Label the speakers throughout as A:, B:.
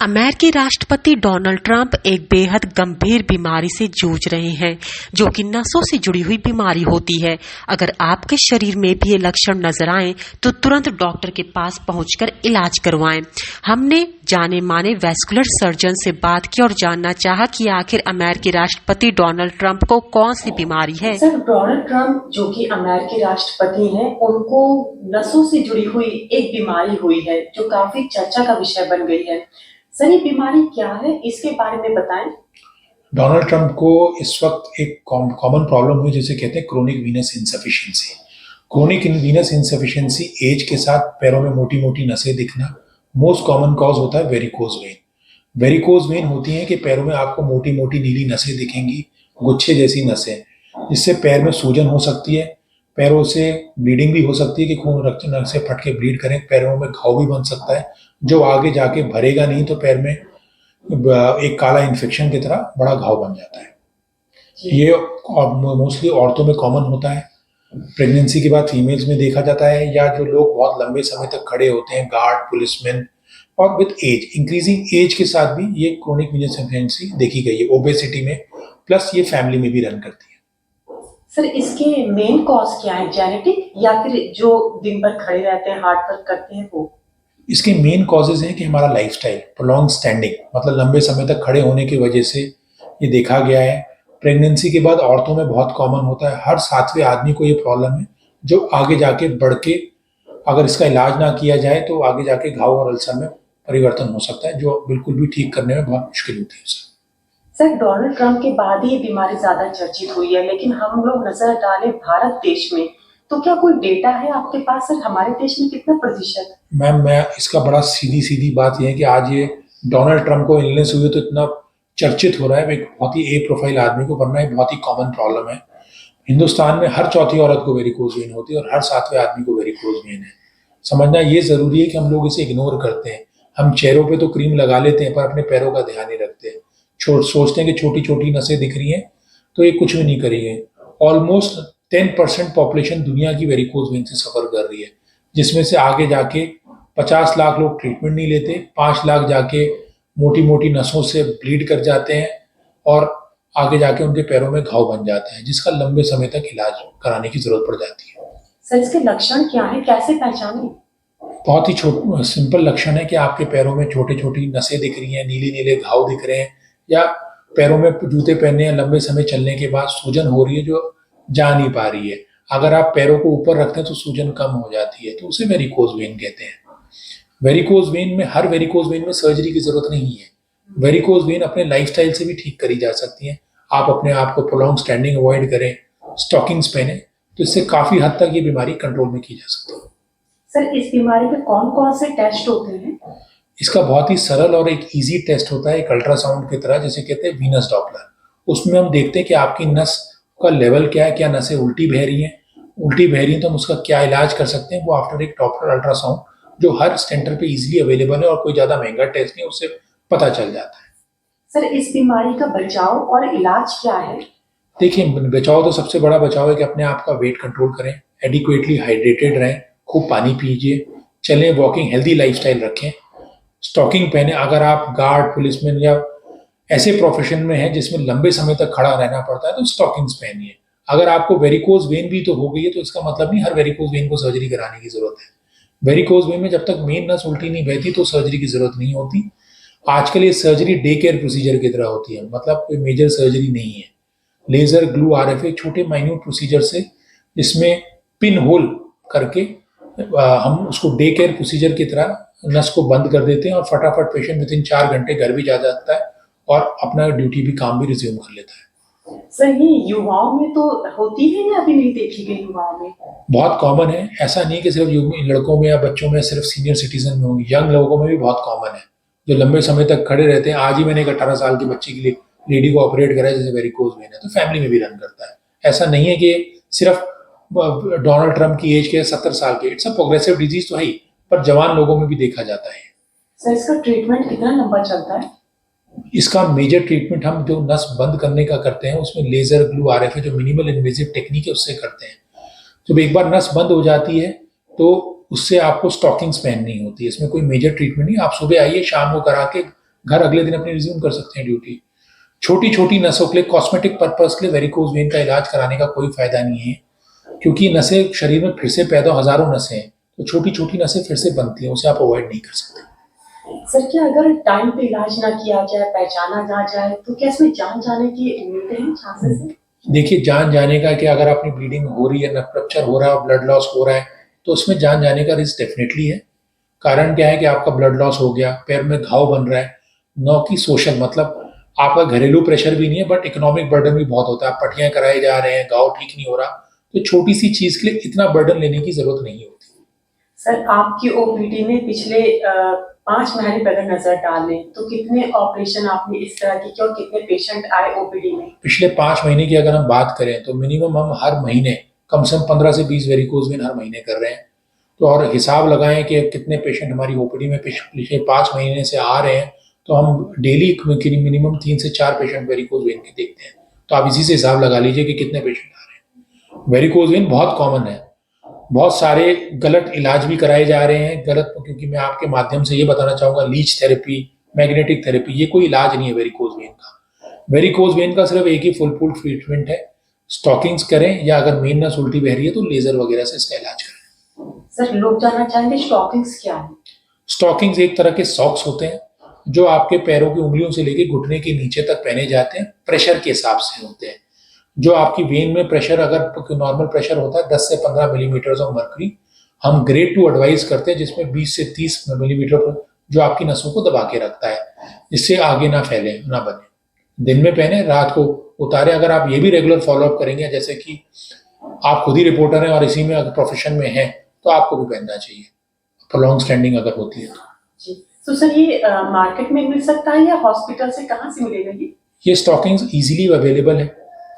A: अमेरिकी राष्ट्रपति Donald Trump एक बेहद गंभीर बीमारी से जूझ रहे हैं, जो कि नसों से जुड़ी हुई बीमारी होती है। अगर आपके शरीर में भी ये लक्षण नजर आए तो तुरंत डॉक्टर के पास पहुंचकर इलाज करवाएं। हमने जाने माने वैस्कुलर सर्जन से बात की और जानना चाहा कि आखिर अमेरिकी राष्ट्रपति डोनाल्ड ट्रंप को कौन सी बीमारी है।
B: सर, डोनाल्ड ट्रंप जो कि अमेरिकी राष्ट्रपति हैं, उनको नसों से जुड़ी हुई एक बीमारी हुई है जो काफी चर्चा का विषय बन गई है। सर, ये बीमारी क्या है, इसके बारे में बताएं।
C: डोनाल्ड ट्रंप को इस वक्त एक कॉमन प्रॉब्लम हुई जिसे कहते हैं chronic venous insufficiency. Chronic venous insufficiency age के साथ पैरों में मोटी मोटी नसें दिखना, मोस्ट कॉमन कॉज होता है वेरिकोज वेन। वेरिकोज वेन होती है कि पैरों में आपको मोटी मोटी नीली नसें दिखेंगी, गुच्छे जैसी नसें, जिससे पैर में सूजन हो सकती है, पैरों से ब्लीडिंग भी हो सकती है कि खून रक्त नसें फट के ब्लीड करें, पैरों में घाव भी बन सकता है जो आगे जाके भरेगा नहीं तो पैर में एक काला इन्फेक्शन की तरह बड़ा घाव बन जाता है। ये मोस्टली औरतों में कॉमन होता है, प्रेगनेंसी के बाद फीमेल्स में देखा जाता है, या जो लोग बहुत लंबे समय तक खड़े होते हैं, गार्ड, पुलिसमैन, और विद एज, इंक्रीजिंग एज के साथ भी ये क्रोनिक वीनस इन्फेक्शन देखी गई है ओबेसिटी में, प्लस ये फैमिली में भी रन करती है।
B: सर, इसके मेन कॉज क्या है, जेनेटिक या फिर जो दिन भर खड़े रहते हैं, हार्ड वर्क करते हैं वो?
C: इसके मेन कॉजेज हैं कि हमारा लाइफस्टाइल, प्रोलॉन्ग स्टैंडिंग, मतलब लंबे समय तक खड़े होने की वजह से ये देखा गया है। प्रेगनेंसी के बाद औरतों में बहुत कॉमन होता है, हर 7वें आदमी को ये प्रॉब्लम है, जो आगे जाके बढ़ के अगर इसका इलाज ना किया जाए तो आगे जाके घाव और अल्सर में परिवर्तन हो सकता है, जो बिल्कुल भी ठीक करने में बहुत मुश्किल होती है।
B: सर, डोनाल्ड ट्रंप के बाद ही ये बीमारी ज्यादा चर्चित हुई है, लेकिन हम लोग नजर डालें भारत देश में तो क्या कोई डेटा है आपके पास? सर, हमारे देश में कितना प्रतिशत?
C: मैम, मैं इसका बड़ा सीधी सीधी बात यह है कि आज ये डोनाल्ड ट्रंप को इलनेस हुई तो इतना चर्चित हो रहा है, एक बहुत ही ए प्रोफाइल आदमी को, वरना एक बहुत ही कॉमन प्रॉब्लम है। हिंदुस्तान में हर चौथी औरत को वेरिकोज वेन होती है और हर 7वें आदमी को वेरिकोज वेन है। समझना ये जरूरी है कि हम लोग इसे इग्नोर करते हैं। हम चेहरों पे तो क्रीम लगा लेते हैं पर अपने पैरों का ध्यान नहीं रखते। सोचते हैं कि छोटी छोटी नसें दिख रही हैं तो ये कुछ भी नहीं करेंगे। ऑलमोस्ट 10% पॉपुलेशन दुनिया की वेरिकोज वेन से सफर कर रही है, जिसमें से आगे जाके 50 लाख लोग ट्रीटमेंट नहीं लेते, 5 लाख जाके मोटी मोटी नसों से ब्लीड कर जाते हैं और आगे जाके उनके पैरों में घाव बन जाते हैं, जिसका लंबे समय तक इलाज कराने की जरूरत पड़ जाती है।
B: सर, इसके लक्षण क्या है, कैसे पहचानें?
C: बहुत ही सिंपल लक्षण है कि आपके पैरों में छोटी छोटी नसें दिख रही हैं, नीले नीले घाव दिख रहे हैं, या पैरों में जूते पहनने या लंबे समय चलने के बाद सूजन हो रही है जो जा नहीं पा रही है। अगर आप पैरों को ऊपर रखते हैं तो सूजन कम हो जाती है, तो उसे वेरिकोज वेन कहते हैं। वेरिकोज वेन में, हर वेरिकोज वेन में सर्जरी की जरूरत नहीं है। वेरिकोज वेन अपने लाइफस्टाइल से भी ठीक करी जा सकती है। आप अपने आप को प्रोलॉन्ग स्टैंडिंग अवॉइड करें, स्टॉकिंग्स पहने, तो इससे काफी हद तक ये बीमारी कंट्रोल में की जा सकती है।
B: सर, इस बीमारी में कौन कौन से टेस्ट होते हैं?
C: इसका बहुत ही सरल और एक इजी टेस्ट होता है, एक अल्ट्रासाउंड की तरह, जिसे कहते हैं वीनस डॉपलर। उसमें हम देखते हैं कि आपकी नस का लेवल क्या है, क्या नसें उल्टी बह रही हैं। उल्टी बह रही हैं तो हम उसका क्या इलाज कर सकते हैं, वो आफ्टर एक डॉपलर अल्ट्रासाउंड, जो हर सेंटर पे इजीली अवेलेबल है और कोई ज्यादा महंगा टेस्ट नहीं, उससे पता चल जाता है।
B: सर, इस बीमारी का बचाव और इलाज क्या है?
C: देखिए, बचाव तो सबसे बड़ा बचाव है कि अपने आप का वेट कंट्रोल करें, एडिक्वेटली हाइड्रेटेड रहें, खूब पानी पीजिए, चलें, वॉकिंग, हेल्दी लाइफस्टाइल रखें, स्टॉकिंग पहने। अगर आप गार्ड, पुलिसमैन या ऐसे प्रोफेशन में है जिसमें लंबे समय तक खड़ा रहना पड़ता है तो स्टॉकिंग्स पहनिए। अगर आपको वेरिकोज वेन भी तो हो गई है तो इसका मतलब नहीं हर वेरिकोज वेन को सर्जरी कराने की जरूरत है। वेरिकोज वेन में जब तक मेन नस उल्टी नहीं बहती तो सर्जरी की जरूरत नहीं होती। आजकल ये सर्जरी डे केयर प्रोसीजर की तरह होती है, मतलब कोई मेजर सर्जरी नहीं है। लेजर, ग्लू, आरएफए, छोटे माइन्यूट प्रोसीजर से, जिसमें पिन होल करके हम उसको डे केयर प्रोसीजर की तरह नस को बंद कर देते हैं और फटाफट पेशेंट विद इन 4 घंटे घर भी जा जाता है और अपना ड्यूटी भी, काम भी रिज्यूम कर लेता है।
B: सर, ये युवाओं में तो होती है या अभी नहीं देखी गई? युवाओं में
C: बहुत कॉमन है, ऐसा नहीं कि सिर्फ लड़कों में या बच्चों में, सिर्फ सीनियर सिटीजन में होगी, यंग लोगों में भी बहुत कॉमन है जो लंबे समय तक खड़े रहते हैं। आज ही मैंने एक 18 साल की बच्ची के लिए लेडी को ऑपरेट करा जैसे वेरिकोज वेन है, तो फैमिली में भी रन करता है। ऐसा नहीं है कि सिर्फ डोनाल्ड ट्रंप की एज के 70 साल के, इट्स अ प्रोग्रेसिव डिजीज तो है ही, पर जवान लोगों में भी देखा जाता है।
B: सर, इसका ट्रीटमेंट कितना लंबा चलता है?
C: इसका मेजर ट्रीटमेंट हम जो नस बंद करने का करते हैं उसमें लेजर, ग्लू, आरएफए, जो मिनिमल इन्वेजिव टेक्निक है उससे करते हैं। जब एक बार नस बंद हो जाती है तो उससे आपको स्टॉकिंग्स पहननी होती है। इसमें कोई मेजर ट्रीटमेंट नहीं, आप सुबह आइए, शाम को करा के घर अगले दिन अपनी रिज्यूम कर सकते हैं ड्यूटी। छोटी छोटी नसों के लिए, कॉस्मेटिक पर्पस के लिए वेरिकोज वेन का इलाज कराने का कोई फायदा नहीं है, क्योंकि नसें शरीर में फिर से पैदा, हजारों नसें हैं, तो छोटी छोटी नसें फिर से बनती हैं, उसे आप अवॉइड नहीं कर सकते।
B: सर क्या अगर टाइम पे इलाज ना किया जाए, पहचाना ना जाए, तो क्या इसमें जान जाने की उम्मीदें हैं, चांसेस हैं?
C: देखिए, जान जाने का कि अगर अपनी ब्लीडिंग हो रही है, नस रप्चर हो रहा है, ब्लड लॉस हो रहा है, तो उसमें जान जाने का रिस्क डेफिनेटली है। कारण क्या है कि आपका ब्लड लॉस हो गया, पैर में घाव बन रहा है, नौ की सोशल, मतलब आपका घरेलू प्रेशर भी नहीं है बट इकोनॉमिक बर्डन भी बहुत होता है, आप पट्टियां कराए जा रहे हैं, घाव ठीक नहीं हो रहा, तो छोटी सी चीज के लिए इतना बर्डन लेने की जरूरत नहीं होती।
B: सर आपकी ओपीडी में पिछले 5 महीने पर अगर नजर डालें तो कितने ऑपरेशन आपने इस तरह की किए और कितने पेशेंट आए ओपीडी में?
C: पिछले 5 महीने की अगर हम बात करें तो मिनिमम हम हर महीने कम से कम 15 से 20 वेरिकोज वेन हर महीने कर रहे हैं। तो और हिसाब लगाएं कि कितने पेशेंट हमारी ओपीडी में पिछले 5 महीने से आ रहे हैं, तो हम डेली मिनिमम 3 से 4 पेशेंट वेरिकोज वेन के देखते हैं। तो आप इसी से हिसाब लगा लीजिए कि कितने पेशेंट आ रहे हैं। वेरिकोज वेन बहुत कॉमन है, बहुत सारे गलत इलाज भी कराए जा रहे हैं, गलत, क्योंकि मैं आपके माध्यम से ये बताना चाहूंगा, लीच थेरेपी, मैग्नेटिक थेरेपी, ये कोई इलाज नहीं है वेरिकोज वेन का। वेरिकोज वेन का सिर्फ एक ही फुल प्रूफ ट्रीटमेंट है, स्टॉकिंग्स करें, या अगर मेन नस उल्टी बह रही है तो लेजर वगैरह से इसका इलाज करें।
B: सर लोग जानना चाहेंगे स्टॉकिंग्स क्या है?
C: स्टॉकिंग्स एक तरह के सॉक्स होते हैं जो आपके पैरों की उंगलियों से लेकर घुटने के नीचे तक पहने जाते हैं, प्रेशर के हिसाब से होते हैं। जो आपकी वेन में प्रेशर, अगर नॉर्मल प्रेशर होता है 10 से 15 मिलीमीटर ऑफ मर्क्यूरी, हम ग्रेड 2 एडवाइस करते हैं जिसमें 20 से 30 मिलीमीटर जो आपकी नसों को दबा के रखता है, जिससे आगे ना फैले, ना बने। दिन में पहने, रात को उतारे। अगर आप ये भी रेगुलर फॉलोअप करेंगे, जैसे कि आप खुद ही रिपोर्टर हैं और इसी में अगर प्रोफेशन में हैं, तो आपको भी पहनना चाहिए, प्रोलॉन्ग स्टैंडिंग अगर होती है तो।
B: जी तो सर ये मार्केट में मिल सकता है या हॉस्पिटल से कहाँ से मिलेगा
C: ये स्टॉकिंग्स इजीली अवेलेबल है,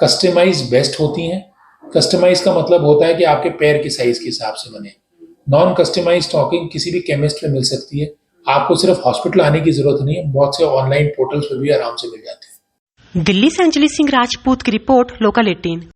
C: कस्टमाइज बेस्ट होती हैं। कस्टमाइज का मतलब होता है कि आपके पैर के साइज के हिसाब से बने। नॉन कस्टमाइज स्टॉकिंग किसी भी केमिस्ट में मिल सकती है, आपको सिर्फ हॉस्पिटल आने की जरूरत नहीं है, बहुत से ऑनलाइन पोर्टल्स पर भी आराम से मिल जाते हैं।
A: दिल्ली से अंजलि सिंह राजपूत की रिपोर्ट, लोकल 18।